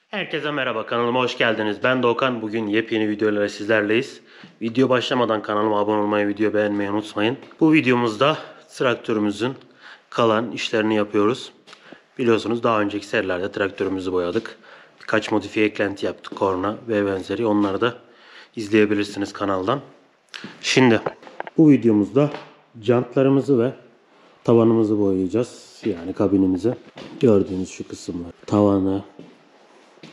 Herkese merhaba, kanalıma hoş geldiniz. Ben Doğukan. Bugün yepyeni videolarla sizlerleyiz. Video başlamadan kanalıma abone olmayı, video beğenmeyi unutmayın. Bu videomuzda traktörümüzün kalan işlerini yapıyoruz. Biliyorsunuz daha önceki serilerde traktörümüzü boyadık. Birkaç modifiye eklenti yaptık, korna ve benzeri. Onları da izleyebilirsiniz kanaldan. Şimdi bu videomuzda jantlarımızı ve tavanımızı boyayacağız. Yani kabinimizi. Gördüğünüz şu kısımlar. Tavanı,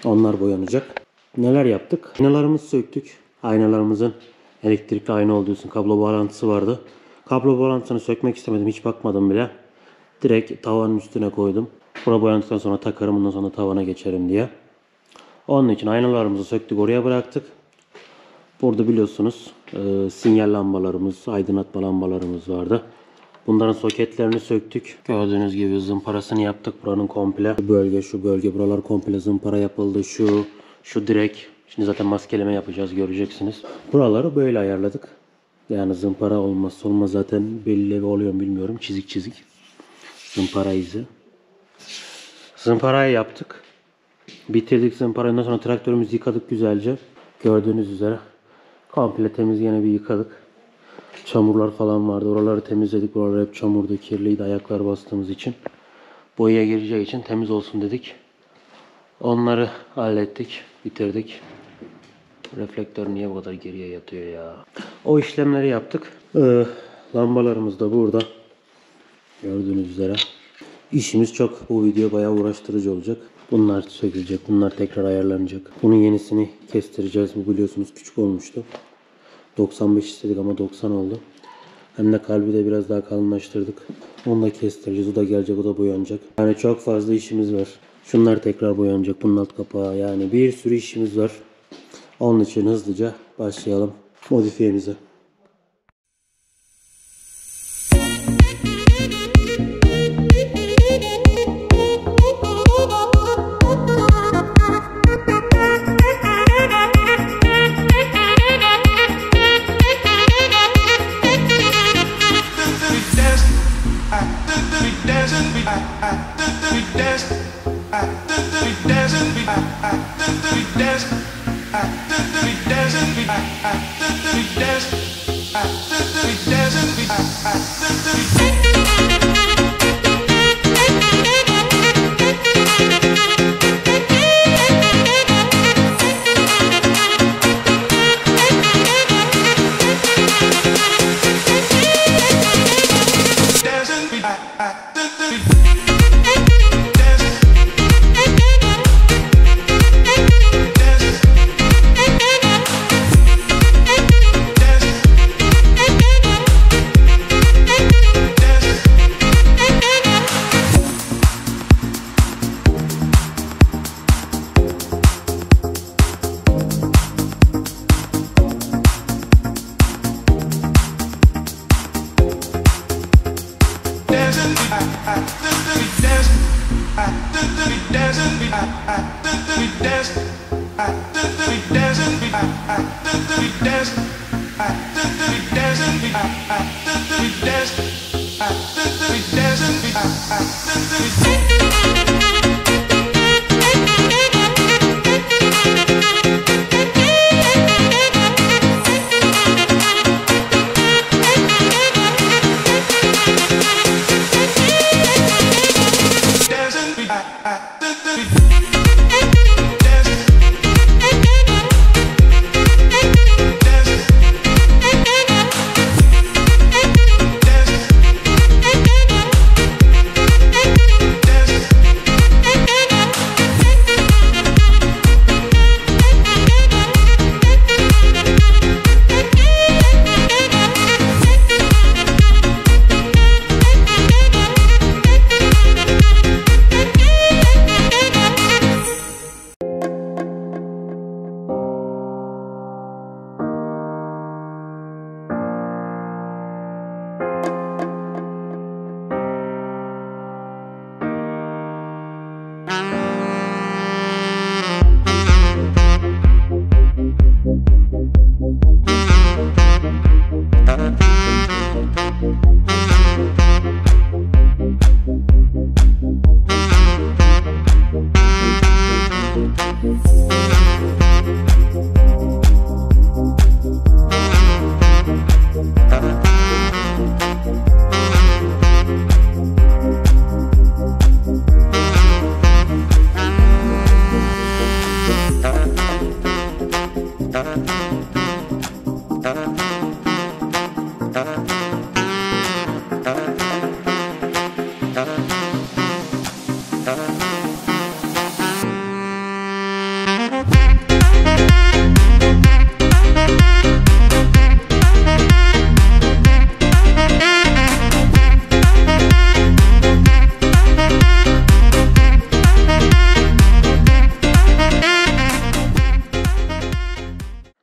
onlar boyanacak. Neler yaptık? Aynalarımızı söktük. Aynalarımızın elektrikli ayna olduğu için kablo bağlantısı vardı. Kablo bağlantısını sökmek istemedim. Hiç bakmadım bile. Direkt tavanın üstüne koydum. Bura boyandıktan sonra takarım. Ondan sonra tavana geçerim diye. Onun için aynalarımızı söktük. Oraya bıraktık. Burada biliyorsunuz sinyal lambalarımız, aydınlatma lambalarımız vardı. Bunların soketlerini söktük. Gördüğünüz gibi zımparasını yaptık buranın komple. Şu bölge, şu bölge, buralar komple zımpara yapıldı. Şu direk. Şimdi zaten maskeleme yapacağız, göreceksiniz. Buraları böyle ayarladık. Yani zımpara olmazsa olmaz, zaten belli oluyor mu bilmiyorum. Çizik çizik. Zımpara izi. Zımparayı yaptık. Bitirdik zımparayı. Ondan sonra traktörümüzü yıkadık güzelce. Gördüğünüz üzere. Komple temiz, yine bir yıkadık. Çamurlar falan vardı. Oraları temizledik. Oralar hep çamurdu, kirliydi ayaklar bastığımız için. Boyaya gireceği için temiz olsun dedik. Onları hallettik. Bitirdik. Reflektör niye bu kadar geriye yatıyor ya? O işlemleri yaptık. Lambalarımız da burada. Gördüğünüz üzere. İşimiz çok. Bu video bayağı uğraştırıcı olacak. Bunlar sökülecek. Bunlar tekrar ayarlanacak. Bunun yenisini kestireceğiz. Bu biliyorsunuz küçük olmuştu. 95 istedik ama 90 oldu. Hem de kalbi de biraz daha kalınlaştırdık. Onu da kestireceğiz. O da gelecek. O da boyanacak. Yani çok fazla işimiz var. Şunlar tekrar boyanacak. Bunun alt kapağı. Yani bir sürü işimiz var. Onun için hızlıca başlayalım modifiyemize.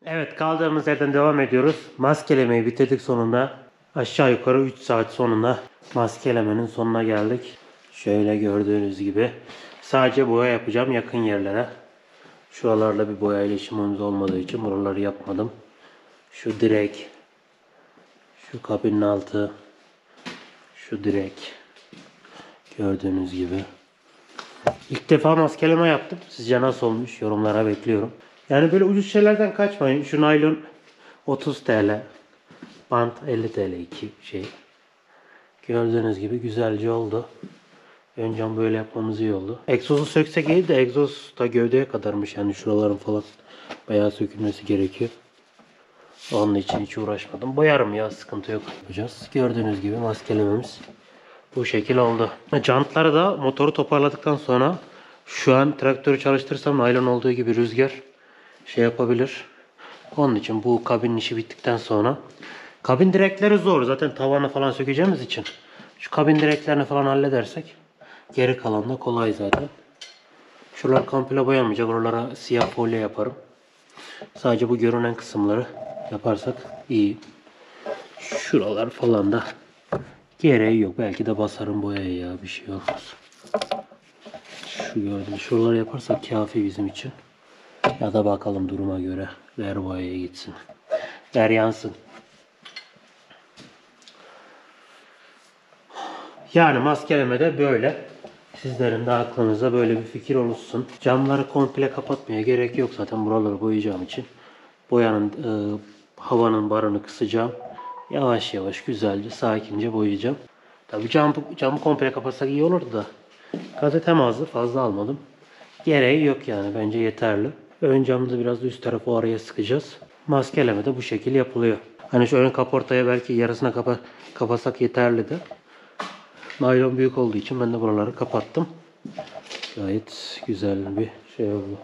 Evet, kaldığımız yerden devam ediyoruz. Maskelemeyi bitirdik sonunda. Aşağı yukarı 3 saat sonunda maskelemenin sonuna geldik. Şöyle gördüğünüz gibi. Sadece boya yapacağım yakın yerlere. Şuralarla bir boya ile işlemimiz olmadığı için buraları yapmadım. Şu direk, şu kabinin altı, şu direk. Gördüğünüz gibi. İlk defa maskeleme yaptım. Sizce nasıl olmuş? Yorumlara bekliyorum. Yani böyle ucuz şeylerden kaçmayın. Şu naylon 30 TL. Bant 50 TL iki şey. Gördüğünüz gibi güzelce oldu. Önceden böyle yapmamız iyi oldu. Egzozu söksek iyi de egzoz da gövdeye kadarmış. Yani şuraların falan bayağı sökülmesi gerekiyor. Onun için hiç uğraşmadım. Boyarım ya, sıkıntı yok. Yapacağız. Gördüğünüz gibi maskelememiz bu şekil oldu. Jantları da motoru toparladıktan sonra şu an traktörü çalıştırsam naylon olduğu gibi rüzgar şey yapabilir. Onun için bu kabinin işi bittikten sonra kabin direkleri zor. Zaten tavanı falan sökeceğimiz için şu kabin direklerini falan halledersek geri kalan da kolay zaten. Şuralar komple boyamayacak. Oralara siyah folyo yaparım. Sadece bu görünen kısımları yaparsak iyi. Şuralar falan da gereği yok. Belki de basarım boyayı ya. Bir şey olmaz. Şu gördüğünüz şuraları yaparsak kafi bizim için. Ya da bakalım duruma göre. Ver boyaya gitsin. Ver yansın. Yani maskeleme de böyle. Sizlerin de aklınıza böyle bir fikir oluşsun. Camları komple kapatmaya gerek yok. Zaten buraları boyayacağım için. Boyanın havanın barını kısacağım. Yavaş yavaş güzelce sakince boyayacağım. Tabii camı komple kapatsak iyi olurdu da. Gazetem azdı, fazla almadım. Gereği yok yani, bence yeterli. Ön camı da biraz da üst tarafı araya sıkacağız. Maskeleme de bu şekil yapılıyor. Hani şu ön kaportaya belki yarısına kapatsak yeterli de. Naylon büyük olduğu için ben de buraları kapattım. Gayet güzel bir şey oldu.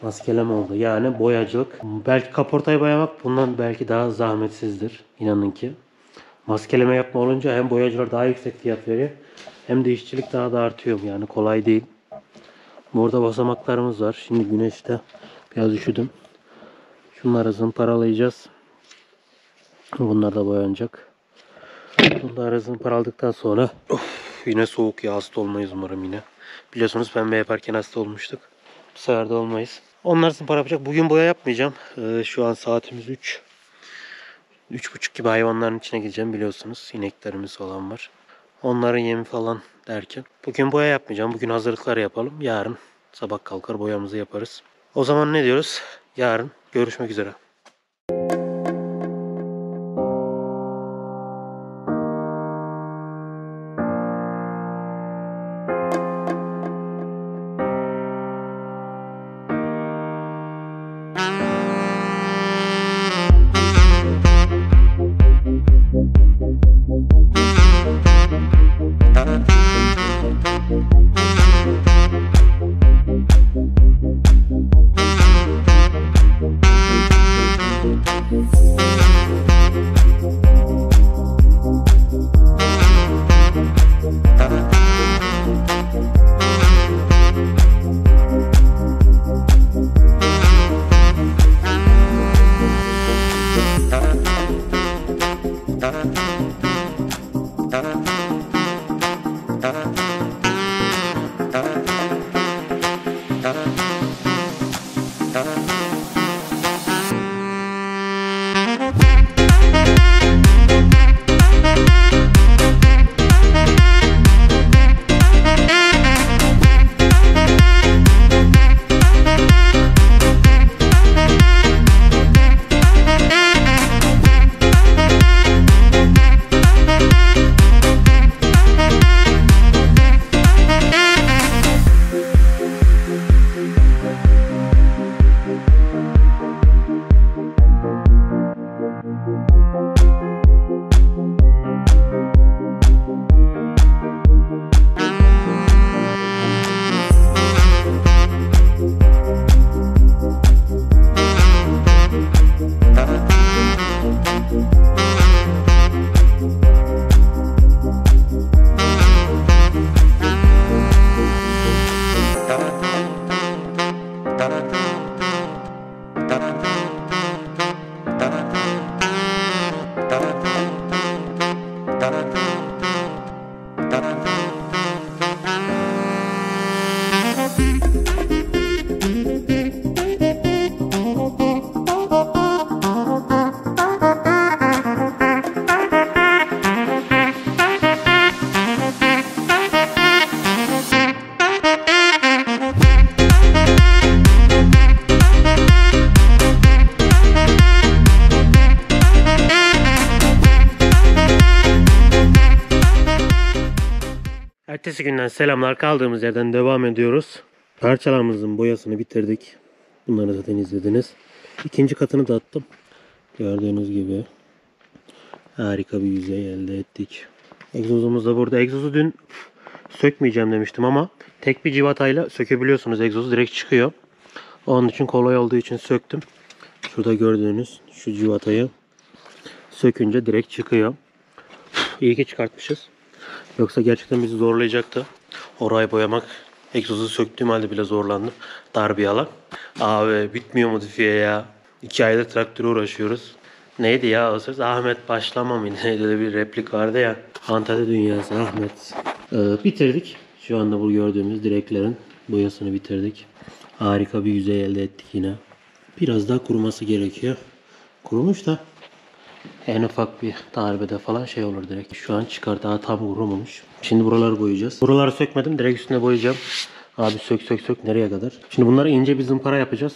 Maskeleme oldu. Yani boyacılık. Belki kaportayı boyamak bundan belki daha zahmetsizdir. İnanın ki. Maskeleme yapma olunca hem boyacılar daha yüksek fiyat veriyor, hem de işçilik daha da artıyor. Yani kolay değil. Burada basamaklarımız var. Şimdi güneşte biraz üşüdüm. Şunları zımparalayacağız. Bunlar da boyanacak. Bunları zımparaladıktan sonra yine soğuk ya, hasta olmayız umarım yine. Biliyorsunuz pembe yaparken hasta olmuştuk. Bu sefer de olmayız. Onlar zımpara yapacak. Bugün boya yapmayacağım. Şu an saatimiz 3. 3.30 gibi hayvanların içine gideceğim, biliyorsunuz. İneklerimiz falan var. Onların yemi falan derken. Bugün boya yapmayacağım. Bugün hazırlıklar yapalım. Yarın sabah kalkar boyamızı yaparız. O zaman ne diyoruz? Yarın görüşmek üzere. Ertesi günden selamlar. Kaldığımız yerden devam ediyoruz. Parçalarımızın boyasını bitirdik. Bunları zaten izlediniz. İkinci katını da attım. Gördüğünüz gibi harika bir yüzey elde ettik. Egzozumuz da burada. Egzozu dün sökmeyeceğim demiştim ama tek bir civatayla sökebiliyorsunuz. Egzozu direkt çıkıyor. Onun için kolay olduğu için söktüm. Şurada gördüğünüz şu civatayı sökünce direkt çıkıyor. İyi ki çıkartmışız. Yoksa gerçekten bizi zorlayacaktı. Orayı boyamak. Egzozu söktüğüm halde bile zorlandım. Dar bir alan. Abi bitmiyor modifiye ya. 2 aydır traktöre uğraşıyoruz. Neydi ya o söz? Ahmet başlama mı? Neydi öyle bir replik vardı ya. Fantezi dünyası Ahmet. Bitirdik. Şu anda bu gördüğümüz direklerin boyasını bitirdik. Harika bir yüzey elde ettik yine. Biraz daha kuruması gerekiyor. Kurumuş da en ufak bir darbede falan şey olur direkt. Şu an çıkar, daha tam kurumamış. Şimdi buraları boyayacağız. Buraları sökmedim. Direkt üstüne boyayacağım. Abi sök nereye kadar? Şimdi bunları ince bir zımpara yapacağız.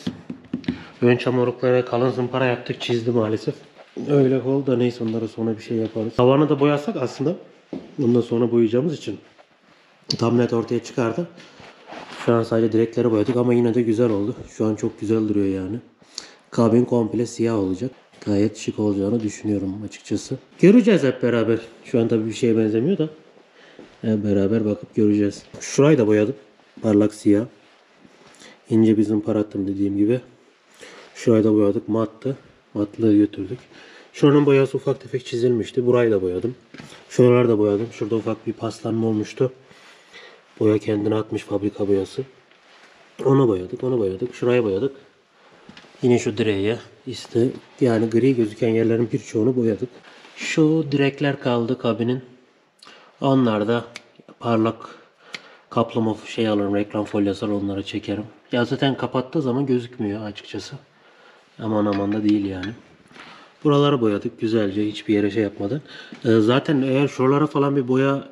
Ön çamurluklara kalın zımpara yaptık. Çizdi maalesef. Öyle oldu da neyse, onlara sonra bir şey yaparız. Tavanı da boyasak aslında bundan sonra boyayacağımız için tam net ortaya çıkardı. Şu an sadece direkleri boyadık ama yine de güzel oldu. Şu an çok güzel duruyor yani. Kabin komple siyah olacak. Gayet şık olacağını düşünüyorum açıkçası. Göreceğiz hep beraber. Şu an tabii bir şeye benzemiyor da hep beraber bakıp göreceğiz. Şurayı da boyadım. Parlak siyah. İnce bir zımpara attım dediğim gibi. Şurayı da boyadık. Mattı. Matlığı götürdük. Şuranın boyası ufak tefek çizilmişti. Burayı da boyadım. Şuraları da boyadım. Şurada ufak bir paslanma olmuştu. Boya kendine atmış, fabrika boyası. Onu boyadık. Şurayı boyadık. Yine şu direğe işte yani gri gözüken yerlerin birçoğunu boyadık. Şu direkler kaldı kabinin. Onlar da parlak kaplama şey alırım, reklam folyası onları çekerim. Ya zaten kapattığı zaman gözükmüyor açıkçası. Aman da değil yani. Buraları boyadık güzelce, hiçbir yere şey yapmadan. Zaten eğer şuralara falan bir boya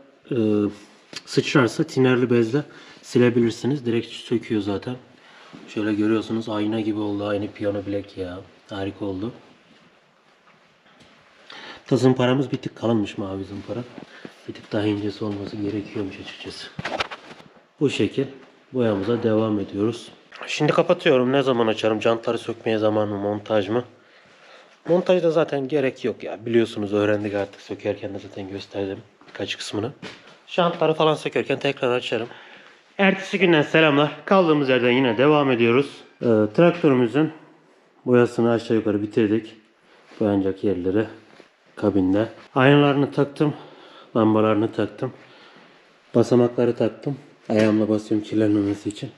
sıçrarsa tinerli bezle silebilirsiniz. Direkt söküyor zaten. Şöyle görüyorsunuz, ayna gibi oldu. Aynı piyano bilek ya. Harika oldu. Da zımparamız bir tık kalınmış, mavi zımpara. Bir tık daha incesi olması gerekiyormuş açıkçası. Bu şekil boyamıza devam ediyoruz. Şimdi kapatıyorum. Ne zaman açarım? Jantları sökmeye zaman mı? Montaj mı? Montajda zaten gerek yok ya. Biliyorsunuz, öğrendik artık. Sökerken de zaten gösterdim birkaç kısmını. Jantları falan sökerken tekrar açarım. Ertesi günden selamlar. Kaldığımız yerden yine devam ediyoruz. Traktörümüzün boyasını aşağı yukarı bitirdik. Boyanacak yerleri kabinde. Aynalarını taktım. Lambalarını taktım. Basamakları taktım. Ayağımla basıyorum kirlenmemesi için.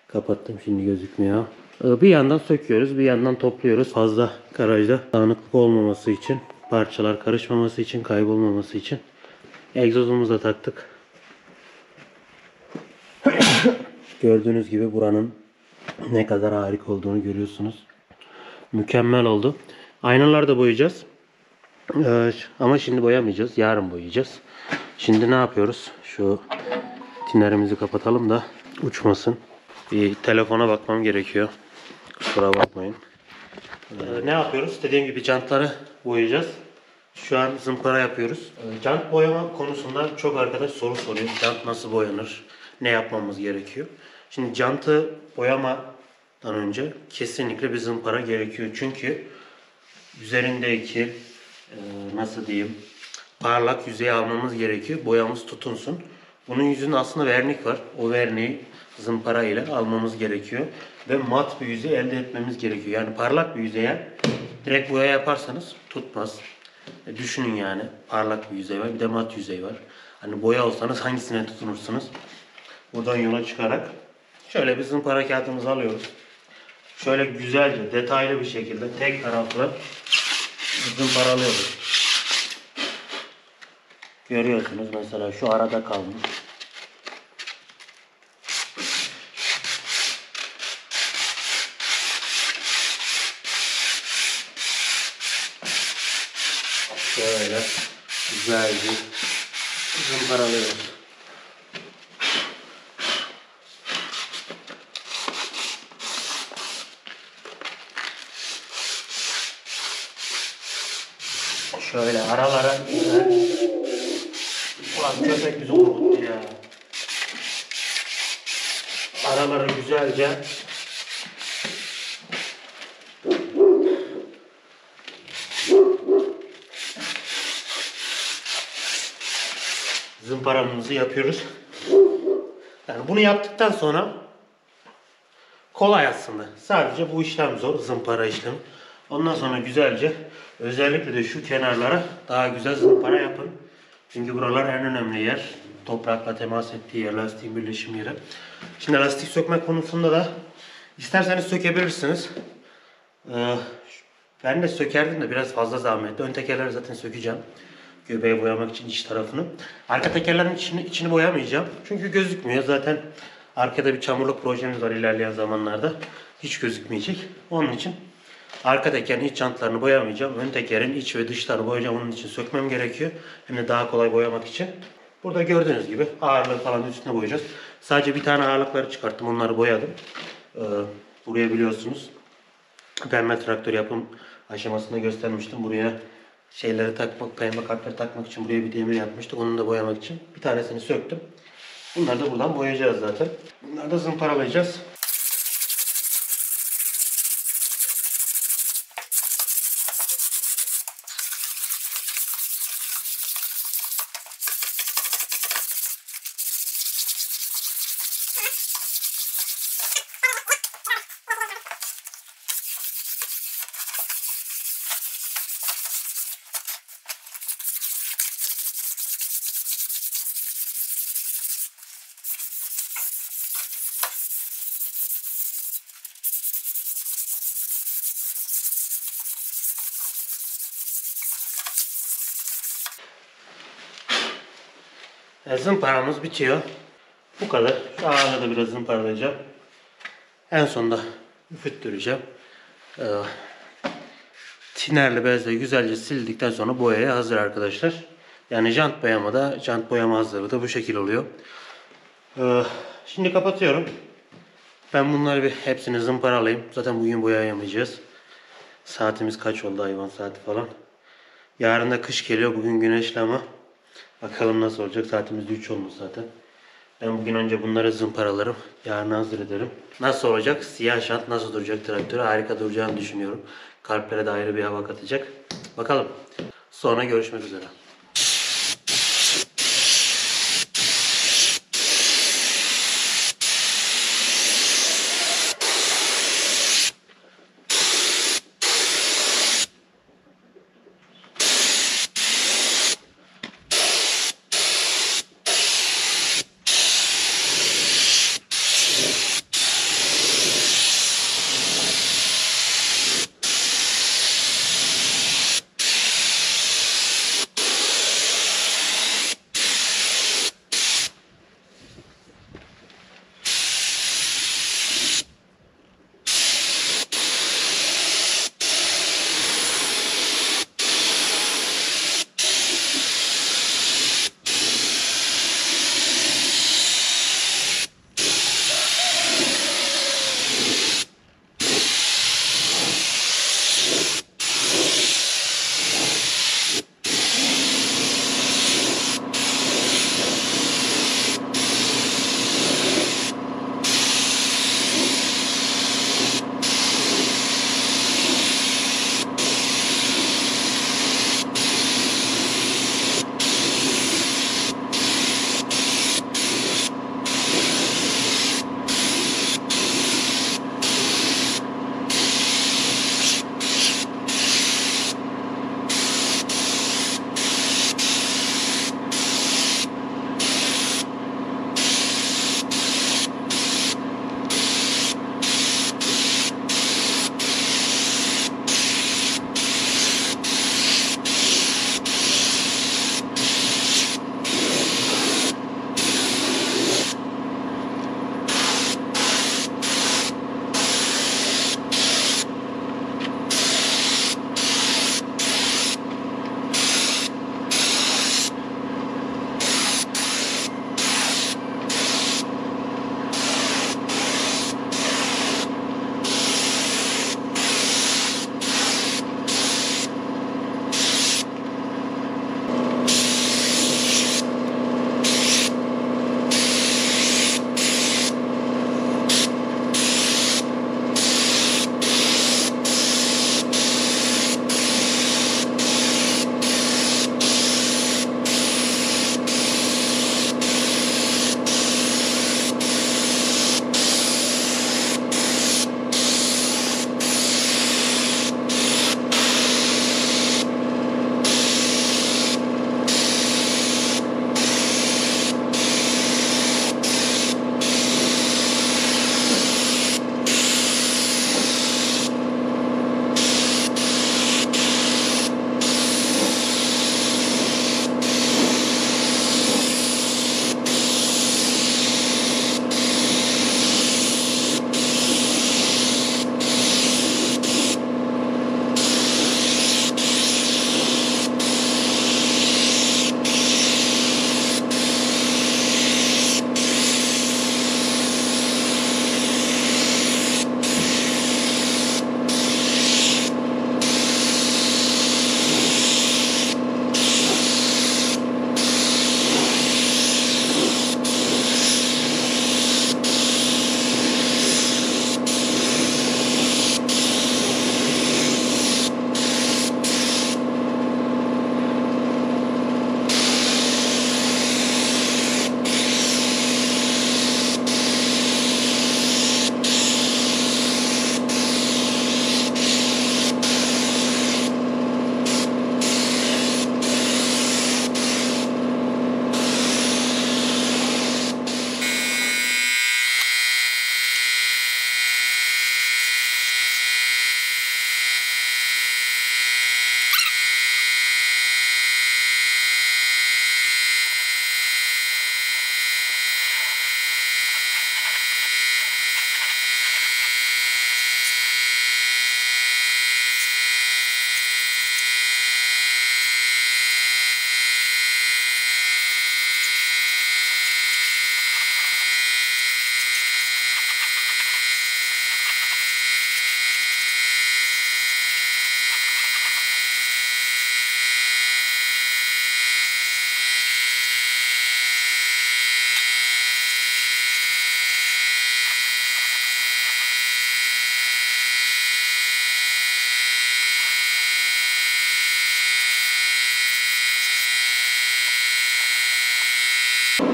Kapattım, şimdi gözükmüyor. Bir yandan söküyoruz, bir yandan topluyoruz. Fazla garajda dağınıklık olmaması için, parçalar karışmaması için, kaybolmaması için. Egzozumuzu da taktık. Gördüğünüz gibi buranın ne kadar harika olduğunu görüyorsunuz. Mükemmel oldu. Aynaları da boyayacağız. Ama şimdi boyamayacağız. Yarın boyayacağız. Şimdi ne yapıyoruz? Şu tinerimizi kapatalım da uçmasın. Bir telefona bakmam gerekiyor. Kusura bakmayın. Ne yapıyoruz? Dediğim gibi jantları boyayacağız. Şu an zımpara yapıyoruz. Jant boyama konusunda çok arkadaş soru soruyor. Jant nasıl boyanır? Ne yapmamız gerekiyor? Şimdi jantı boyamadan önce kesinlikle bir zımpara gerekiyor. Çünkü üzerindeki nasıl diyeyim, parlak yüzeyi almamız gerekiyor. Boyamız tutunsun. Bunun yüzünde aslında vernik var. O verniği zımpara ile almamız gerekiyor. Ve mat bir yüzey elde etmemiz gerekiyor. Yani parlak bir yüzeye direkt boya yaparsanız tutmaz. Düşünün yani, parlak bir yüzey var, bir de mat yüzey var. Hani boya olsanız hangisine tutunursunuz? Buradan yola çıkarak şöyle bir zımpara kağıdımızı alıyoruz. Şöyle güzelce detaylı bir şekilde tek taraflı zımparalıyoruz. Görüyorsunuz mesela şu arada kalmış. Şöyle güzelce zımparalıyoruz. Şöyle aralara güzel. Ulan köpek bizi korkuttu ya. araları güzelce zımparamızı yapıyoruz. Yani bunu yaptıktan sonra kolay aslında. Sadece bu işlem zor, zımpara işlemi. Ondan sonra güzelce, özellikle de şu kenarlara daha güzel zımpara yapın. Çünkü buralar en önemli yer. Toprakla temas ettiği yer, lastiğin birleşim yeri. Şimdi lastik sökme konusunda da isterseniz sökebilirsiniz. Ben de sökerdim de biraz fazla zahmetli. Ön tekerleri zaten sökeceğim. Göbeği boyamak için iç tarafını. Arka tekerlerin içini boyamayacağım. Çünkü gözükmüyor. Zaten arkada bir çamurluk projemiz var ilerleyen zamanlarda. Hiç gözükmeyecek. Onun için arka tekerin iç jantlarını boyamayacağım. Ön tekerin iç ve dışlarını boyayacağım. Onun için sökmem gerekiyor. Hem de daha kolay boyamak için. Burada gördüğünüz gibi ağırlığı falan üstüne boyayacağız. Sadece bir tane ağırlıkları çıkarttım. Onları boyadım. Buraya biliyorsunuz pembe traktör yapım aşamasında göstermiştim. Buraya şeyleri takmak, pembe kartları takmak için buraya bir demir yapmıştık. Onu da boyamak için bir tanesini söktüm. Bunları da buradan boyayacağız zaten. Bunları da zımparalayacağız. Zımparamız bitiyor. Bu kadar. Şu ağırlığı da biraz zımparalayacağım. En sonunda üfüttüreceğim. Tinerli bezle güzelce sildikten sonra boyaya hazır arkadaşlar. Yani jant boyama hazırlığı da bu şekil oluyor. Şimdi kapatıyorum. Ben bunları hepsini zımparalayayım. Zaten bugün boyayamayacağız. Saatimiz kaç oldu, hayvan saati falan. Yarın da kış geliyor. Bugün güneşli ama bakalım nasıl olacak. Saatimiz de 3 olmuş zaten. Ben bugün önce bunları zımparalarım. Yarın hazır ederim. Nasıl olacak? Siyah şant nasıl duracak traktöre? Harika duracağını düşünüyorum. Kalplere de ayrı bir hava katacak. Bakalım. Sonra görüşmek üzere.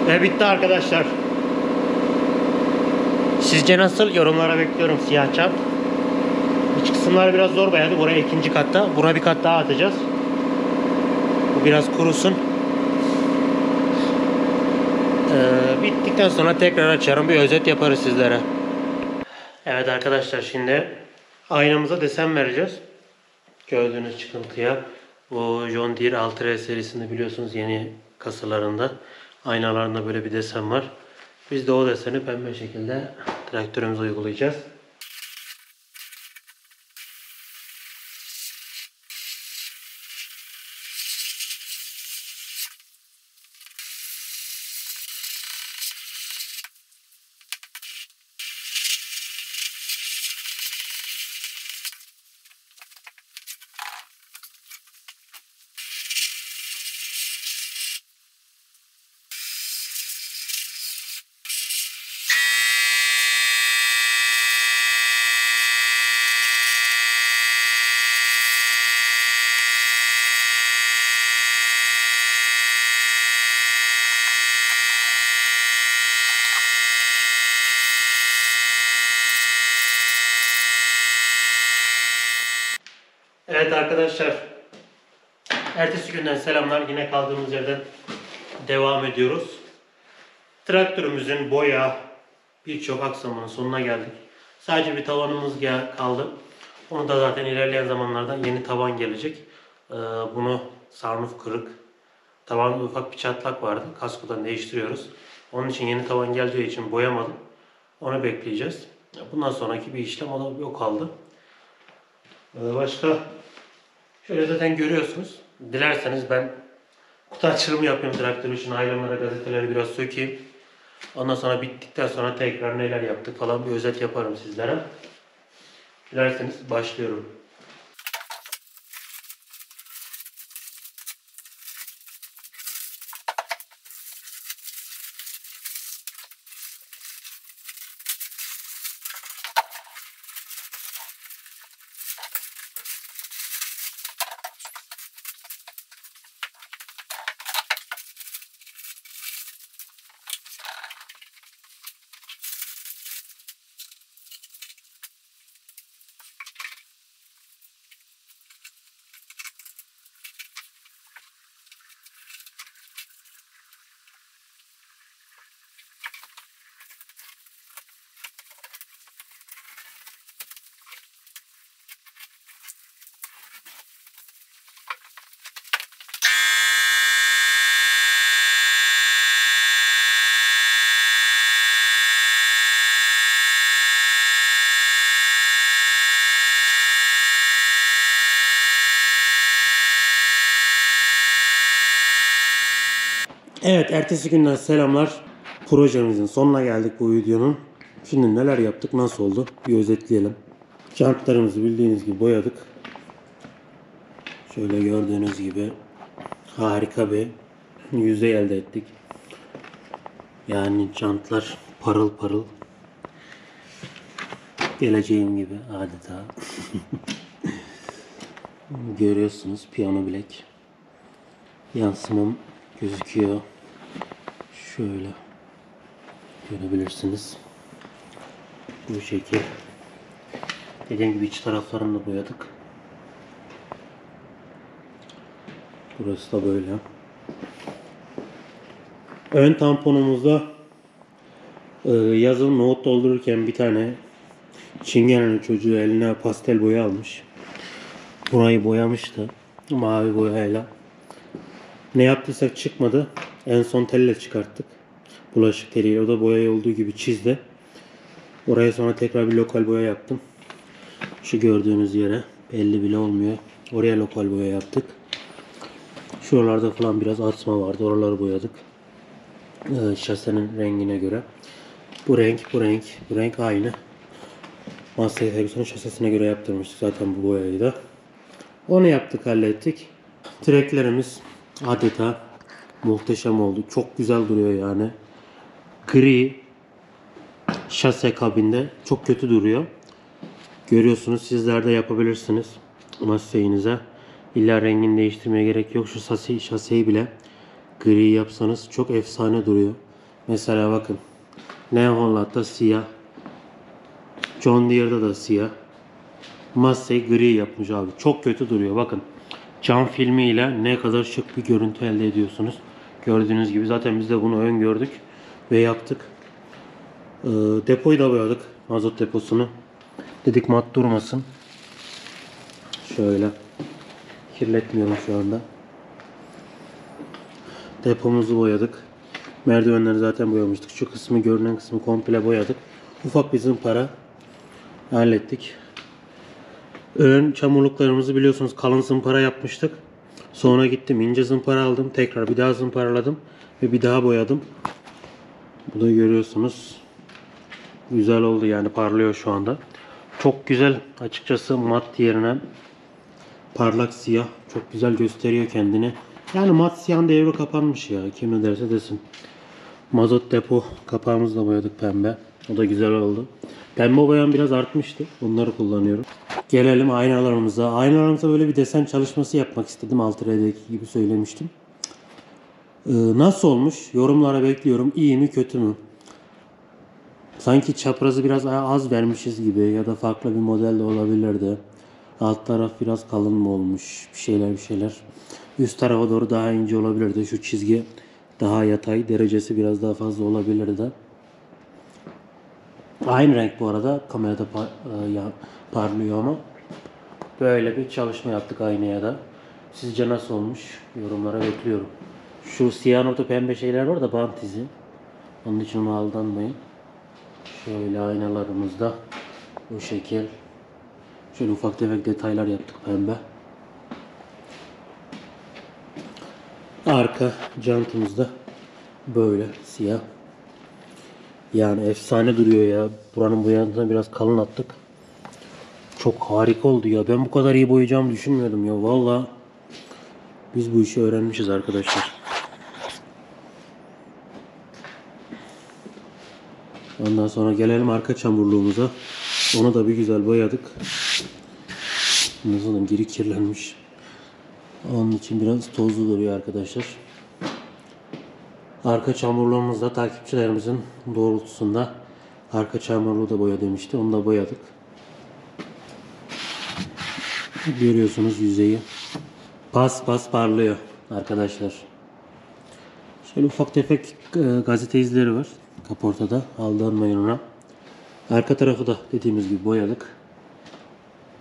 Ve bitti arkadaşlar. Sizce nasıl? Yorumlara bekliyorum siyah çap. İç kısımlar biraz zor bayadı. Buraya ikinci katta. Buna bir kat daha atacağız. Bu biraz kurusun. Bittikten sonra tekrar açarım. Bir özet yaparız sizlere. Evet arkadaşlar, şimdi aynamıza desen vereceğiz. Gördüğünüz çıkıntıya. Bu John Deere 6R serisinde biliyorsunuz yeni kasalarında aynalarında böyle bir desen var. Biz de o deseni pembe şekilde traktörümüze uygulayacağız. Evet arkadaşlar, ertesi günden selamlar. Yine kaldığımız yerden devam ediyoruz. Traktörümüzün boya, birçok aksamının sonuna geldik. Sadece bir tavanımız kaldı. Onu da zaten ilerleyen zamanlarda yeni tavan gelecek. Bunu sarnuf kırık. Tavanda ufak bir çatlak vardı. Kaskodan değiştiriyoruz. Onun için yeni tavan geleceği için boyamadım. Onu bekleyeceğiz. Bundan sonraki bir işlem yok kaldı. Başka şöyle zaten görüyorsunuz. Dilerseniz ben kutu açılımı yapayım traktör için. Hayvanlara gazeteleri biraz sökeyim. Ondan sonra bittikten sonra tekrar neler yaptık falan bir özet yaparım sizlere. Dilerseniz başlıyorum. Evet, ertesi günden selamlar. Projemizin sonuna geldik bu videonun. Şimdi neler yaptık, nasıl oldu bir özetleyelim. Jantlarımızı bildiğiniz gibi boyadık. Şöyle gördüğünüz gibi harika bir yüzey elde ettik. Yani jantlar parıl parıl. Geleceğim gibi adeta. Görüyorsunuz piyano bilek. Yansımam gözüküyor. Şöyle görebilirsiniz. Bu şekil. Dediğim gibi iç taraflarını da boyadık. Burası da böyle. Ön tamponumuzda yazın nohut doldururken bir tane Çingene'nin çocuğu eline pastel boya almış. Burayı boyamıştı. Mavi boyayla. Ne yaptıysak çıkmadı. En son telle çıkarttık. Bulaşık teliyle. O da boyayı olduğu gibi çizdi. Oraya sonra tekrar bir lokal boya yaptım. Şu gördüğünüz yere belli bile olmuyor. Oraya lokal boya yaptık. Şuralarda falan biraz atma vardı. Oraları boyadık. Şasenin rengine göre. Bu renk aynı. Mazda Ferguson'un şasesine göre yaptırmıştık zaten bu boyayı da. Onu yaptık, hallettik. Treklerimiz adeta muhteşem oldu. Çok güzel duruyor yani. Gri şase kabinde çok kötü duruyor. Görüyorsunuz, sizler de yapabilirsiniz Mustang'inize. İlla rengini değiştirmeye gerek yok. Şu şaseyi bile gri yapsanız çok efsane duruyor. Mesela bakın. New Holland'da siyah. John Deere'da da siyah. Massey gri yapmış abi. Çok kötü duruyor. Bakın. Cam filmiyle ne kadar şık bir görüntü elde ediyorsunuz. Gördüğünüz gibi zaten biz de bunu öngördük ve yaptık. Depoyu da boyadık. Mazot deposunu. Dedik mat durmasın. Şöyle. Kirletmiyorum şu anda. Depomuzu boyadık. Merdivenleri zaten boyamıştık. Şu kısmı, görünen kısmı komple boyadık. Ufak bir zımpara hallettik. Ön çamurluklarımızı biliyorsunuz kalın zımpara yapmıştık. Sonra gittim ince zımpara aldım. Tekrar bir daha zımparaladım. Ve bir daha boyadım. Bu da görüyorsunuz. Güzel oldu yani, parlıyor şu anda. Çok güzel açıkçası, mat yerine parlak siyah. Çok güzel gösteriyor kendini. Yani mat siyahın devri kapanmış ya. Kim ne derse desin. Mazot depo kapağımızı da boyadık pembe. O da güzel oldu. Pembe boyam biraz artmıştı. Bunları kullanıyorum. Gelelim aynalarımıza. Aynalarımıza böyle bir desen çalışması yapmak istedim. 6R'deki gibi söylemiştim. Nasıl olmuş? Yorumlara bekliyorum. İyi mi kötü mü? Sanki çaprazı biraz az vermişiz gibi ya da farklı bir model de olabilirdi. Alt taraf biraz kalın mı olmuş? Bir şeyler. Üst tarafa doğru daha ince olabilirdi. Şu çizgi daha yatay. Derecesi biraz daha fazla olabilirdi. Aynı renk bu arada. Kamerada parlıyor ama. Böyle bir çalışma yaptık aynaya da. Sizce nasıl olmuş? Yorumlara bekliyorum. Şu siyah nokta pembe şeyler var da bant izi. Onun için ona aldanmayın. Şöyle aynalarımızda bu şekil. Şöyle ufak tefek detaylar yaptık pembe. Arka jantımızda böyle siyah. Yani efsane duruyor ya. Buranın boyasını biraz kalın attık. Çok harika oldu ya. Ben bu kadar iyi boyayacağımı düşünmüyordum ya. Vallahi biz bu işi öğrenmişiz arkadaşlar. Ondan sonra gelelim arka çamurluğumuza. Onu da bir güzel boyadık. Nasıl geri kirlenmiş. Onun için biraz tozlu duruyor arkadaşlar. Arka çamurluğumuzda takipçilerimizin doğrultusunda arka çamurluğu da boya demişti. Onu da boyadık. Görüyorsunuz yüzeyi. Pas pas parlıyor arkadaşlar. Şöyle ufak tefek gazete izleri var. Kaportada. Aldanmayın ona. Arka tarafı da dediğimiz gibi boyadık.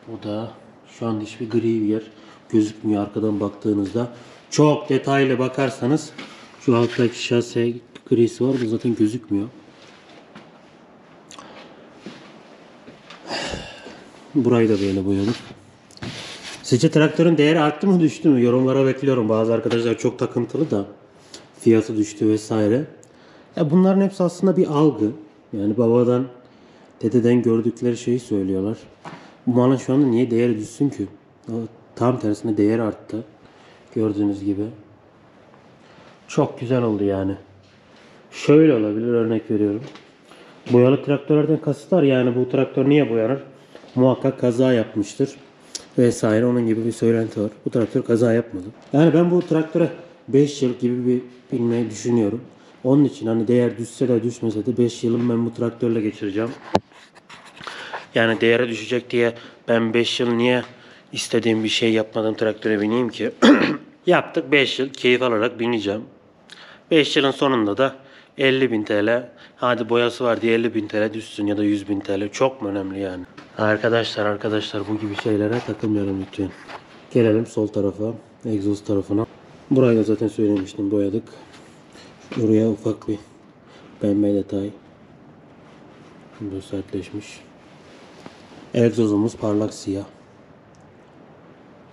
Bu da şu an hiçbir gri bir yer gözükmüyor arkadan baktığınızda. Çok detaylı bakarsanız şu alttaki şase grisi var. Bu zaten gözükmüyor. Burayı da böyle boyadık. Sizce traktörün değeri arttı mı düştü mü? Yorumlara bekliyorum. Bazı arkadaşlar çok takıntılı da fiyatı düştü vesaire. Ya bunların hepsi aslında bir algı. Yani babadan, dededen gördükleri şeyi söylüyorlar. Bu malın şu anda niye değeri düşsün ki? Tam tersine değer arttı. Gördüğünüz gibi. Çok güzel oldu yani. Şöyle olabilir, örnek veriyorum. Boyalı traktörlerden kasıtlar, yani bu traktör niye boyanır? Muhakkak kaza yapmıştır vesaire, onun gibi bir söylenti var. Bu traktör kaza yapmadı. Yani ben bu traktöre 5 yıl gibi bir binmeyi düşünüyorum. Onun için hani değer düşse de düşmese de 5 yılım ben bu traktörle geçireceğim. Yani değere düşecek diye ben 5 yıl niye istediğim bir şey yapmadan traktöre bineyim ki? Yaptık 5 yıl keyif alarak bineceğim. 5 yılın sonunda da 50.000 TL, hadi boyası var diye 50.000 TL düşsün ya da 100.000 TL, çok mu önemli yani? Arkadaşlar bu gibi şeylere takılmayalım lütfen. Gelelim sol tarafa, egzoz tarafına. Burayı da zaten söylemiştim, boyadık. Buraya ufak bir pembe detay. Bu sertleşmiş. Egzozumuz parlak siyah.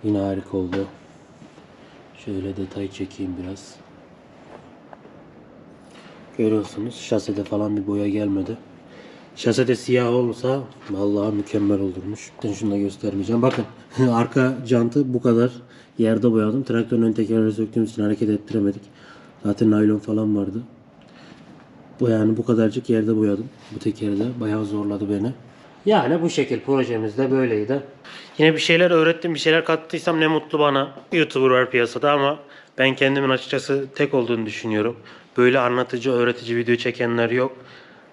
Yine harika oldu. Şöyle detay çekeyim biraz. Görüyorsunuz şasede falan bir boya gelmedi. Şasede siyah olsa vallahi mükemmel olurmuş. Ben şunu da göstermeyeceğim. Bakın arka jantı bu kadar yerde boyadım. Traktörün ön tekerleri söktüğümüz için hareket ettiremedik. Zaten naylon falan vardı. Bu yani bu kadarcık yerde boyadım. Bu tekerde bayağı zorladı beni. Yani bu şekil projemiz de böyleydi. Yine bir şeyler öğrettim, bir şeyler kattıysam ne mutlu bana. YouTuber var piyasada ama Ben kendimin açıkçası tek olduğunu düşünüyorum. Böyle anlatıcı, öğretici video çekenler yok.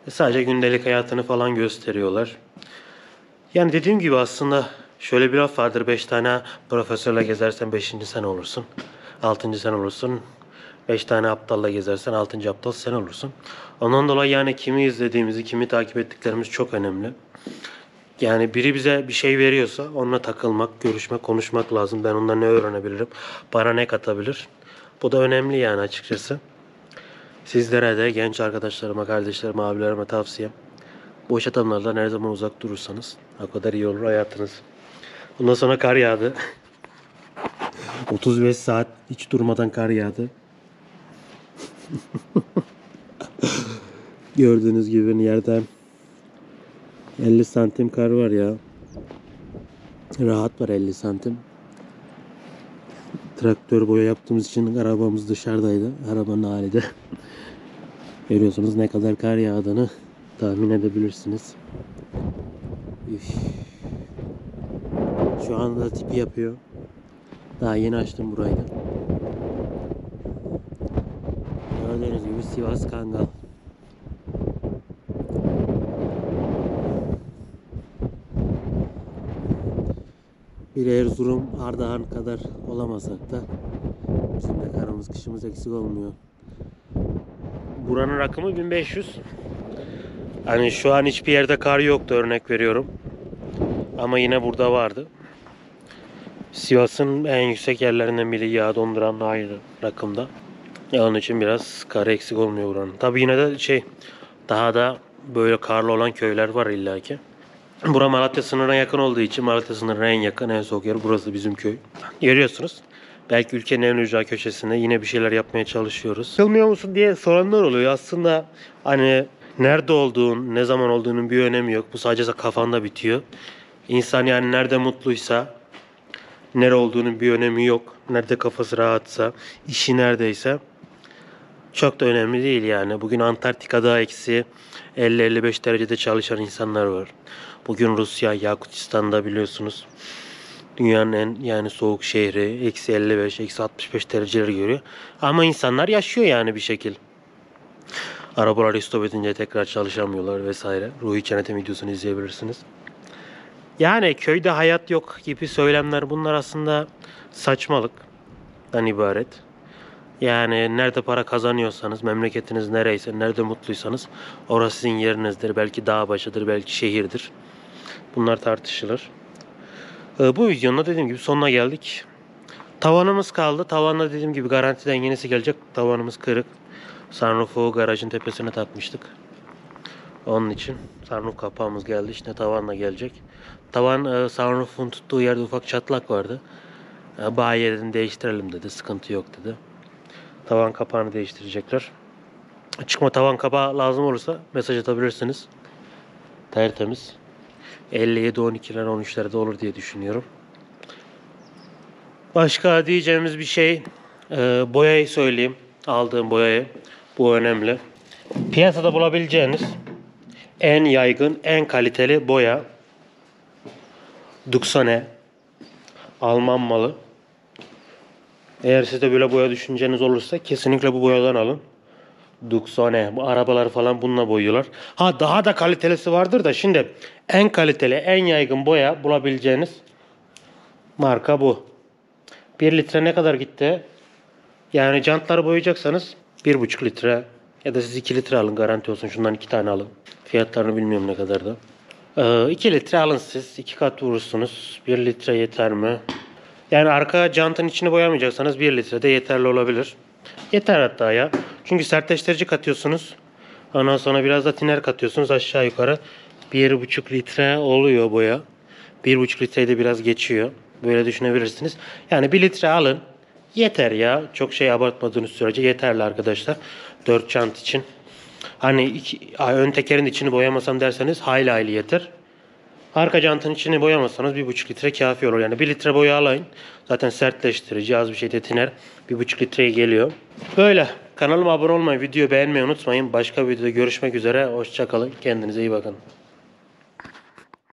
Sadece gündelik hayatını falan gösteriyorlar. Yani dediğim gibi aslında şöyle bir laf vardır. 5 tane profesörle gezersen 5. sen olursun. 6. sen olursun. 5 tane aptalla gezersen 6. aptal sen olursun. Ondan dolayı yani kimi izlediğimizi, kimi takip ettiklerimiz çok önemli. Yani biri bize bir şey veriyorsa onunla takılmak, görüşmek, konuşmak lazım. Ben ondan ne öğrenebilirim? Bana ne katabilir? Bu da önemli yani açıkçası. Sizlere de genç arkadaşlarıma, kardeşlerime, abilerime tavsiyem. Boş adamlardan her zaman uzak durursanız o kadar iyi olur hayatınız. Ondan sonra kar yağdı. 35 saat hiç durmadan kar yağdı. Gördüğünüz gibi yerden 50 santim kar var ya. Rahat var 50 santim. Traktör boya yaptığımız için arabamız dışarıdaydı. Arabanın hali de. Görüyorsunuz ne kadar kar yağdığını tahmin edebilirsiniz. Üf. Şu anda tipi yapıyor. Daha yeni açtım burayı da. Gördüğünüz gibi Sivas Kangal. Bir Erzurum, Ardahan kadar olamasak da bizim de karımız kışımız eksik olmuyor. Buranın rakımı 1500. Hani şu an hiçbir yerde kar yoktu, örnek veriyorum. Ama yine burada vardı. Sivas'ın en yüksek yerlerinden biri, yağ donduran aynı rakımda. Onun için biraz kar eksik olmuyor buranın. Tabi yine de daha da böyle karlı olan köyler var illaki. Bura Malatya sınırına yakın olduğu için Malatya sınırına en yakın, en soğuk yer burası, bizim köy. Görüyorsunuz. Belki ülkenin en ücra köşesinde yine bir şeyler yapmaya çalışıyoruz. Sıkılmıyor musun diye soranlar oluyor. Aslında hani nerede olduğun, ne zaman olduğunun bir önemi yok. Bu sadece kafanda bitiyor. İnsan yani nerede mutluysa, nere olduğunun bir önemi yok. Nerede kafası rahatsa, işi neredeyse çok da önemli değil yani. Bugün Antarktika'da eksi 50-55 derecede çalışan insanlar var. Bugün Rusya, Yakutistan'da biliyorsunuz dünyanın en yani soğuk şehri, eksi 55, eksi 65 dereceleri görüyor. Ama insanlar yaşıyor yani bir şekil. Arabalar istop edince tekrar çalışamıyorlar vesaire. Ruhi Çenet'in videosunu izleyebilirsiniz. Yani köyde hayat yok gibi söylemler, bunlar aslında saçmalıktan ibaret. Yani nerede para kazanıyorsanız, memleketiniz nereyse, nerede mutluysanız orası sizin yerinizdir. Belki dağ başıdır, belki şehirdir. Bunlar tartışılır. Bu videonun da dediğim gibi sonuna geldik. Tavanımız kaldı. Tavanla dediğim gibi garantiden yenisi gelecek. Tavanımız kırık. Sunroof'u garajın tepesine takmıştık. Onun için sunroof kapağımız geldi. İşte tavanla gelecek. Tavan sunroof'un tuttuğu yerde ufak çatlak vardı. Bayiye dedim değiştirelim dedi. Sıkıntı yok dedi. Tavan kapağını değiştirecekler. Çıkma tavan kapağı lazım olursa mesaj atabilirsiniz. Tertemiz. 57, 12'ler, 13'lerde olur diye düşünüyorum. Başka diyeceğimiz bir şey, boyayı söyleyeyim. Aldığım boyayı. Bu önemli. Piyasada bulabileceğiniz en yaygın, en kaliteli boya Duxone. Alman malı. Eğer sizde böyle boya düşünceniz olursa kesinlikle bu boyadan alın. Duxone. Bu arabaları falan bununla boyuyorlar. Ha, daha da kalitelisi vardır da şimdi en kaliteli, en yaygın boya bulabileceğiniz marka bu. 1 litre ne kadar gitti? Yani jantları boyayacaksanız 1,5 litre ya da siz 2 litre alın, garanti olsun. Şundan 2 tane alın. Fiyatlarını bilmiyorum ne kadar da. 2 litre alın siz. 2 kat vurursunuz. 1 litre yeter mi? Yani arka jantın içini boyamayacaksanız 1 litre de yeterli olabilir. Yeter hatta ya. Çünkü sertleştirici katıyorsunuz. Ondan sonra biraz da tiner katıyorsunuz, aşağı yukarı 1,5 litre oluyor boya. 1,5 litreyi de biraz geçiyor. Böyle düşünebilirsiniz. Yani 1 litre alın. Yeter ya. Çok şey abartmadığınız sürece yeterli arkadaşlar. 4 jant için. Hani ön tekerin içini boyamasam derseniz hayli yeter. Arka jantın içini boyamazsanız 1,5 litre kafi olur. Yani 1 litre boya alayın. Zaten sertleştirici, az bir şey de tiner. 1,5 litreye geliyor. Böyle. Kanalıma abone olmayı, videoyu beğenmeyi unutmayın. Başka videoda görüşmek üzere. Hoşça kalın. Kendinize iyi bakın.